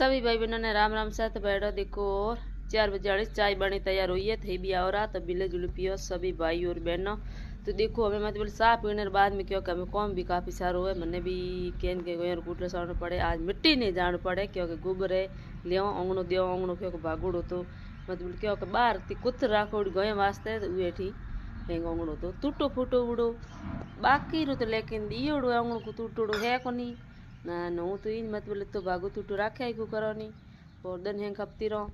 सभी भाई बहनों ने राम राम साथ बैठो। देखो और 4 बजे चाय बनी तैयार हुई है, थे भी आओ रहा तो बिले जुले पियो सभी भाई और बहनों। तो देखो हमें मतलब साफ पीने बाद में क्योंकि हमें कौम भी काफ़ी सारा हुआ है, मैंने भी केन के गए कूटरे साड़ना पड़े, आज मिट्टी नहीं जाना पड़े क्योंकि गोबर है लियो अंगणो देव अंगणो क्योंकि भागोड़ो तो मतलब क्योंकि बाहर थी कुछ राखोड़ गए वास्ते वे थी हेंग अंगणो तो टूटो फूटो उड़ो बाकी रो तो लेकिन दियोड़ो अंगणो को टूटोड़ो है को नहीं ना हूँ तो इन मत बोले तो भागो टूटो राखे को करो नहीं और दन हेंग खपती रहो।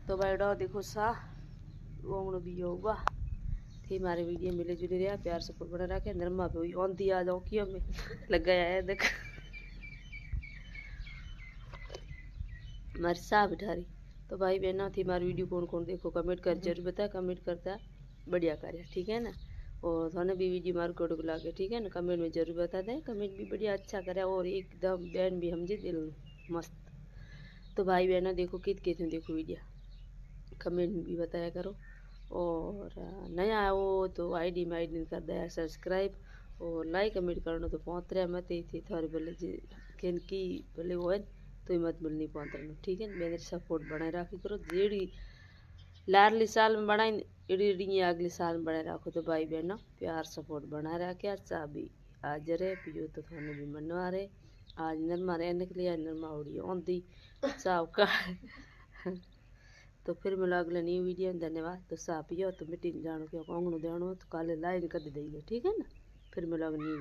तो भाई डो देखो सा अंगणो दियो हुआ थी हमारे वीडियो मिले जुले रहा प्यार सपोर्ट बना रखे नरमा पे हुई औंधी आ जाओ क्यों में लग गया है देख हमारी सा बिठा रही। तो भाई बहनों थी हमारी वीडियो कौन कौन देखो कमेंट कर जरूर बता, कमेंट करता बढ़िया कार्य ठीक है ना। और थाने भी वीडियो मार कोड को लागे ठीक है ना, कमेंट में जरूर बता दें, कमेंट भी बढ़िया अच्छा करे और एकदम बहन भी समझे दिल मस्त। तो भाई बहनों देखो कित देखो वीडियो कमेंट में भी बताया करो और नया आओ तो आईडी में आईडी कर दिया सब्सक्राइब और लाइक कमेंट करना तो पहुँच रहा मत ही थी थोड़े भले केन की भले वो है तो मत मिलनी पहुँच रहा ठीक है। मेरे सपोर्ट बनाए रखी करो जेड़ी लारली साल में बनाई इड़ी अगली साल में बनाए रखो। तो भाई बहनों प्यार सपोर्ट बनाए रखे चा भी आज रे पियो तो थाने भी मनवा रहे आज नरमा रहने के लिए नरमा उड़ी औंधी चाव का तो फिर मिलो अगले न्यू वीडियो में। धन्यवाद। तो सा पियो तो मिट्टी जानो क्यों अंगणो देनो तो काले लाइन कर देंगे ठीक है ना। फिर मिलो अगले न्यू